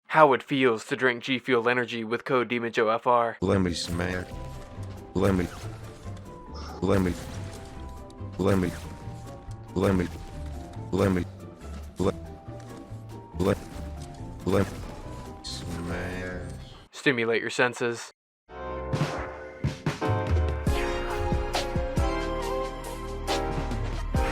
how it feels to drink G Fuel energy with code demonjoefr. Let me smack. Let me let me smash. Stimulate your senses.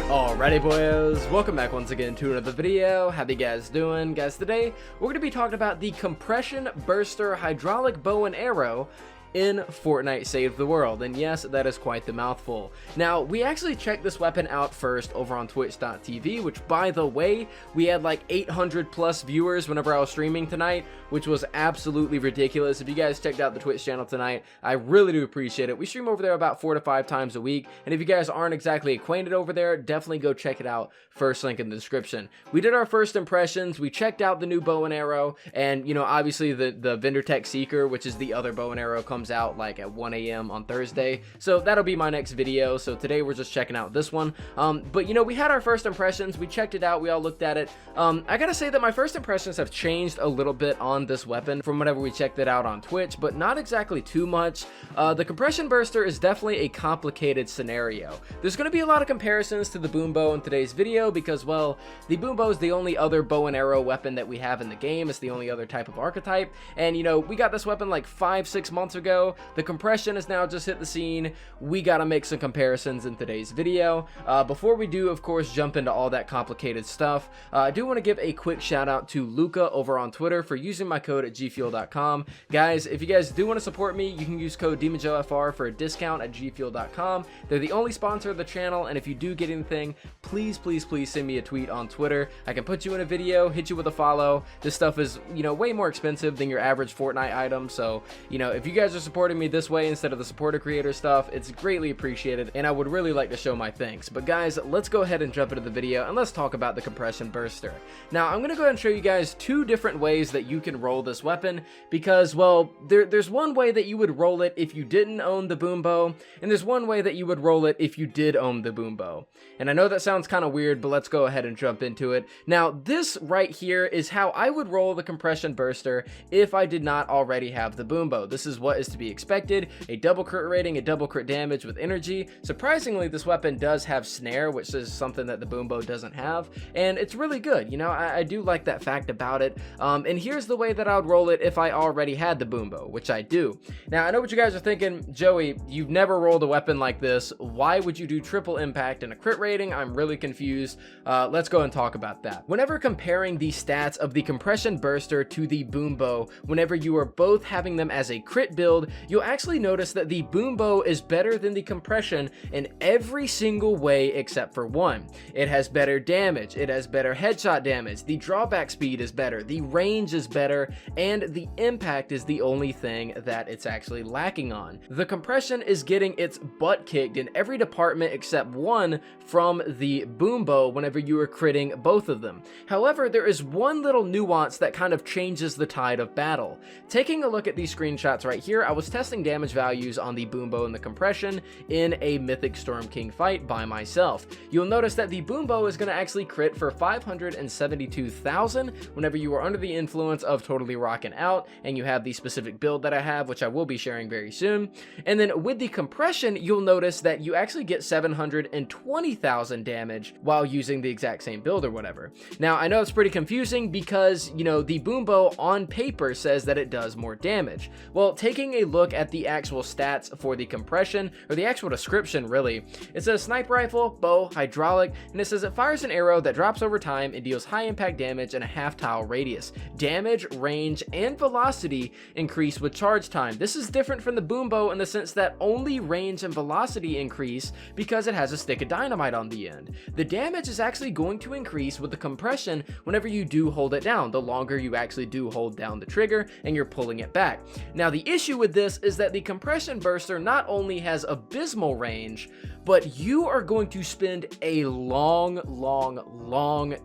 Alrighty boys, welcome back once again to another video. How you guys doing? Guys, today we're going to be talking about the compression burster hydraulic bow and arrow in Fortnite Save the World, and yes, that is quite the mouthful. Now, we actually checked this weapon out first over on twitch.tv, which by the way, we had like 800 plus viewers whenever I was streaming tonight, which was absolutely ridiculous. If you guys checked out the Twitch channel tonight, I really do appreciate it. We stream over there about 4 to 5 times a week, and if you guys aren't exactly acquainted over there, definitely go check it out. First link in the description. We did our first impressions, we checked out the new bow and arrow, and you know, obviously the Vendor Tech Seeker, which is the other bow and arrow, comes out like at 1 a.m. on Thursday, so that'll be my next video. So today we're just checking out this one, but you know, we had our first impressions, we checked it out, we all looked at it. I gotta say that my first impressions have changed a little bit on this weapon from whenever we checked it out on Twitch, but not exactly too much. The compression burster is definitely a complicated scenario. There's going to be a lot of comparisons to the boom bow in today's video because, well, the boom bow is the only other bow and arrow weapon that we have in the game. It's the only other type of archetype, and you know, we got this weapon like 5-6 months ago. The compression has now just hit the scene. We gotta make some comparisons in today's video. Before we do, of course, jump into all that complicated stuff, I do want to give a quick shout out to Luca over on Twitter for using my code at gfuel.com. Guys, if you guys do want to support me, you can use code demonjoefr for a discount at gfuel.com. They're the only sponsor of the channel, and if you do get anything, please send me a tweet on Twitter. I can put you in a video, hit you with a follow. This stuff is, you know, way more expensive than your average Fortnite item, so you know, if you guys are supporting me this way instead of the supporter creator stuff, it's greatly appreciated, and I would really like to show my thanks. But guys, let's go ahead and jump into the video and let's talk about the compression burster. Now, I'm gonna go ahead and show you guys 2 different ways that you can roll this weapon, because, well, there's one way that you would roll it if you didn't own the boom bow, and there's one way that you would roll it if you did own the boom bow. And I know that sounds kind of weird, but let's go ahead and jump into it. Now, this right here is how I would roll the compression burster if I did not already have the boom bow. This is what is to be expected: a double crit rating, a double crit damage with energy. Surprisingly, this weapon does have snare, which is something that the boom bow doesn't have, and it's really good. You know, I do like that fact about it. And here's the way that I would roll it if I already had the boom bow, which I do. Now, I know what you guys are thinking: Joey, you've never rolled a weapon like this. Why would you do triple impact and a crit rating? I'm really confused. Let's go and talk about that. Whenever comparing the stats of the compression burster to the boom bow, whenever you are both having them as a crit build, you'll actually notice that the boom bow is better than the compression in every single way except for one. It has better damage, it has better headshot damage, the drawback speed is better, the range is better, and the impact is the only thing that it's actually lacking on. The compression is getting its butt kicked in every department except one from the boom bow whenever you are critting both of them. However, there is one little nuance that kind of changes the tide of battle. Taking a look at these screenshots right here, I was testing damage values on the boom bow and the compression in a Mythic Storm King fight by myself. You'll notice that the boom bow is going to actually crit for 572,000 whenever you are under the influence of totally rocking out and you have the specific build that I have, which I will be sharing very soon. And then with the compression, you'll notice that you actually get 720,000 damage while using the exact same build or whatever. Now, I know it's pretty confusing because, you know, the boom bow on paper says that it does more damage. Well, taking a look at the actual stats for the compression, or the actual description really, it says sniper rifle, bow, hydraulic, and it says it fires an arrow that drops over time and deals high impact damage in a half tile radius. Damage, range, and velocity increase with charge time. This is different from the boom bow in the sense that only range and velocity increase because it has a stick of dynamite on the end. The damage is actually going to increase with the compression whenever you do hold it down, the longer you actually do hold down the trigger and you're pulling it back. Now, the issue with this is that the compression burster not only has abysmal range, but you are going to spend a long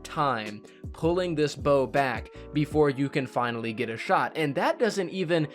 time pulling this bow back before you can finally get a shot. And that doesn't even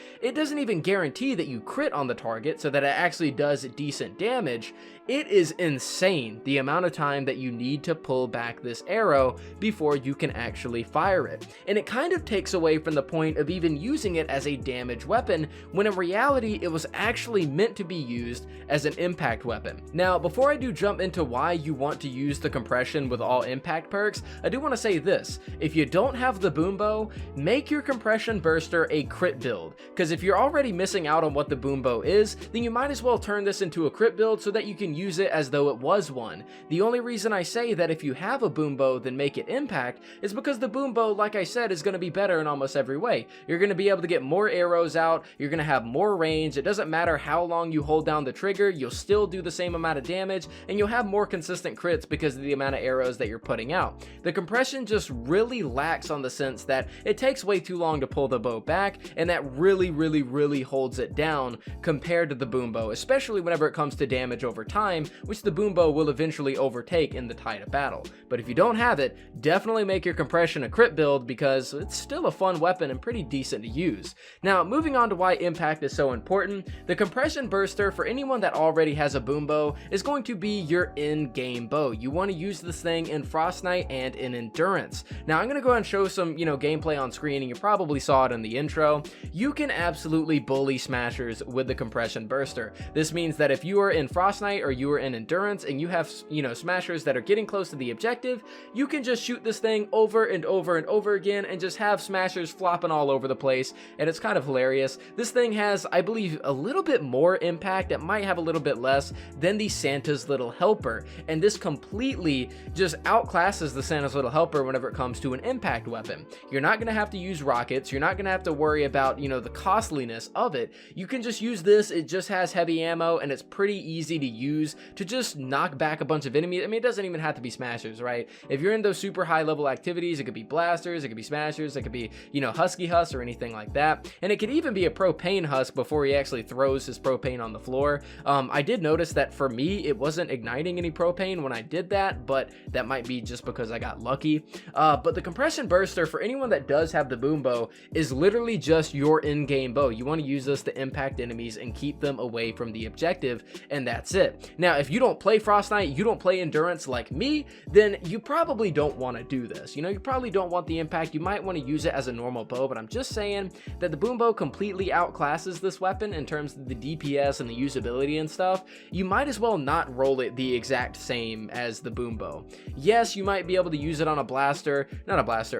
guarantee that you crit on the target so that it actually does decent damage. It is insane the amount of time that you need to pull back this arrow before you can actually fire it. And it kind of takes away from the point of even using it as a damage weapon, when in reality it was actually meant to be used as an impact weapon. Now, before I do jump into why you want to use the compression with all impact perks, I do want to say this: if you don't have the boom bow, make your compression burster a crit build, because if you're already missing out on what the boom bow is, then you might as well turn this into a crit build so that you can use it as though it was one. The only reason I say that if you have a boom bow then make it impact is because the boom bow, like I said, is going to be better in almost every way. You're going to be able to get more arrows out, you're going to have more range, it doesn't matter how long you hold down the trigger, you'll still do the same amount of damage, and you'll have more consistent crits because of the amount of arrows that you're putting out. The compression just really lacks on the sense that it takes way too long to pull the bow back, and that really holds it down compared to the boom bow, especially whenever it comes to damage over time, which the boom bow will eventually overtake in the tide of battle. But if you don't have it, definitely make your compression a crit build, because it's still a fun weapon and pretty decent to use. Now, moving on to why impact is so important, the compression burster for anyone that already has a boom bow is going to be your in-game bow. You want to use this thing in Frostnite and in Endurance. Now, I'm going to go ahead and show some, gameplay on screen, and you probably saw it in the intro. You can absolutely bully smashers with the compression burster. This means that if you are in Frostnite or you are in Endurance and you have, smashers that are getting close to the objective, you can just shoot this thing over and over again and just have smashers flopping all over the place, and it's kind of hilarious. This thing has, I believe, a little bit more impact, it might have a little bit less, than the Santa's Little Helper, and this completely just outclasses the Santa's Little Helper whenever it comes to an impact weapon. You're not going to have to use rockets, you're not going to have to worry about, the costliness of it. You can just use this, it just has heavy ammo, and it's pretty easy to use to just knock back a bunch of enemies. I mean, it doesn't even have to be smashers, right? If you're in those super high level activities, it could be blasters, it could be smashers, it could be, husky husk or anything like that, and it could even be a propane husk before he actually throws his propane on the floor. I did notice that for me, it wasn't igniting any propane when I did that, but that might be just because I got lucky. But the compression burster, for anyone that does have the boom bow, is literally just your in-game bow. You want to use this to impact enemies and keep them away from the objective, and that's it. Now, if you don't play Frostnite, you don't play Endurance like me, then you probably don't want to do this. You probably don't want the impact. You might want to use it as a normal bow, but I'm just saying that the boom bow completely outclasses this weapon in terms of the DPS and the usability and stuff. You might as well not roll it the exact same as the boom bow. Yes, you might be able to use it on a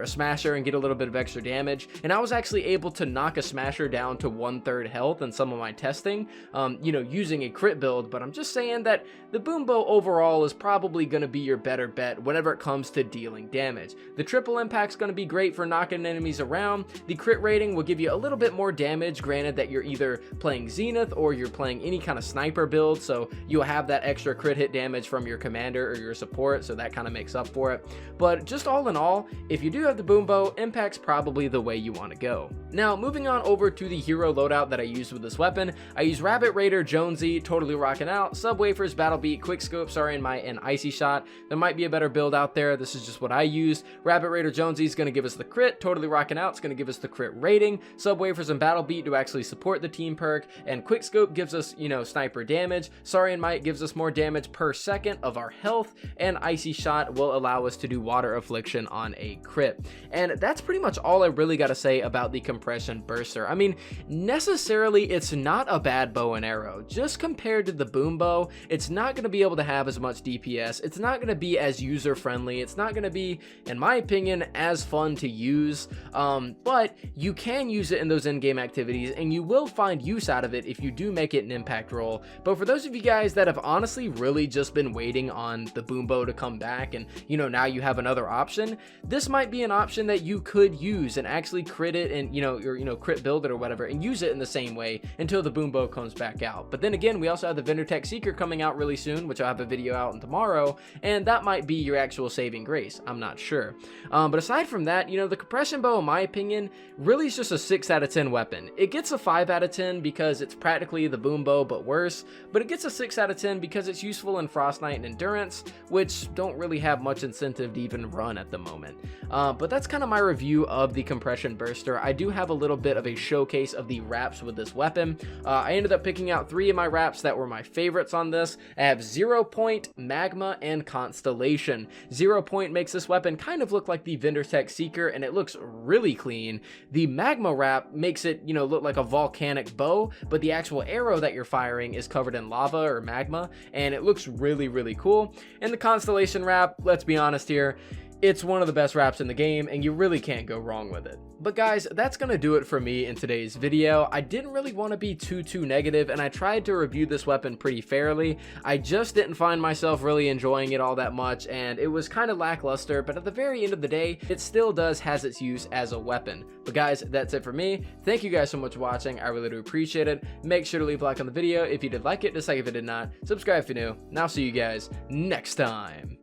smasher, and get a little bit of extra damage, and I was actually able to knock a smasher down to 1/3 health in some of my testing, using a crit build. But I'm just saying that the boom bow overall is probably going to be your better bet whenever it comes to dealing damage. The triple impact's going to be great for knocking enemies around. The crit rating will give you a little bit more damage, granted that you're either playing Zenith or you're playing any kind of sniper build, so you'll have that extra crit hit damage from your commander or your support, so that kind of makes up for it. But just all in all, if you do have the boom bow, impact's probably the way you want to go. Now, moving on over to the hero loadout that I use with this weapon, I use Rabbit Raider, Jonesy, Totally Rockin' Out, Subwafers, Battle Beat, Quickscope, and Icy Shot. There might be a better build out there. This is just what I used. Rabbit Raider Jonesy is going to give us the crit, Totally Rockin' Out is going to give us the crit rating, Subwafers and Battle Beat to actually support the team perk, and Quickscope gives us, sniper damage, Saurian Might gives us more damage per second of our health, and Icy Shot will allow us to do Water Affliction on a crit. And that's pretty much all I really got to say about the compression burster. I mean, necessarily it's not a bad bow and arrow. Just compared to the boom bow, it's not going to be able to have as much DPS, it's not going to be as user friendly, it's not going to be, in my opinion, as fun to use, but you can use it in those in-game activities, and you will find use out of it if you do make it an impact roll. But for those of you guys that have honestly really just been waiting on the boom bow to come back, and now you have another option, this might be an option that you could use and actually crit it and crit build it or whatever, and use it in the same way until the boom bow comes back out. But then again, we also have the Vendor Tech Seeker coming out really soon, which I'll have a video out on tomorrow, and that might be your actual saving grace. I'm not sure. But aside from that, the compression bow, in my opinion, really is just a 6 out of 10 weapon. It gets a 5 out of 10 because it's practically the boom bow but worse, but it gets a 6 out of 10 weapon because it's useful in Frostnite and Endurance, which don't really have much incentive to even run at the moment. But that's kind of my review of the Compression Burster. I do have a little bit of a showcase of the wraps with this weapon. I ended up picking out 3 of my wraps that were my favorites on this. I have 0 Point, Magma, and Constellation. 0 Point makes this weapon kind of look like the Vendortech Seeker, and it looks really clean. The Magma wrap makes it, look like a volcanic bow, but the actual arrow that you're firing is covered in lava or magma, and it looks really, really cool. And the Constellation wrap, let's be honest here, it's one of the best wraps in the game, and you really can't go wrong with it. But guys, that's gonna do it for me in today's video. I didn't really want to be too negative, and I tried to review this weapon pretty fairly. I just didn't find myself really enjoying it all that much, and it was kind of lackluster, but at the very end of the day, it still has its use as a weapon. But guys, that's it for me. Thank you guys so much for watching. I really do appreciate it. Make sure to leave a like on the video if you did like it, dislike if you did not, subscribe if you're new, and I'll see you guys next time.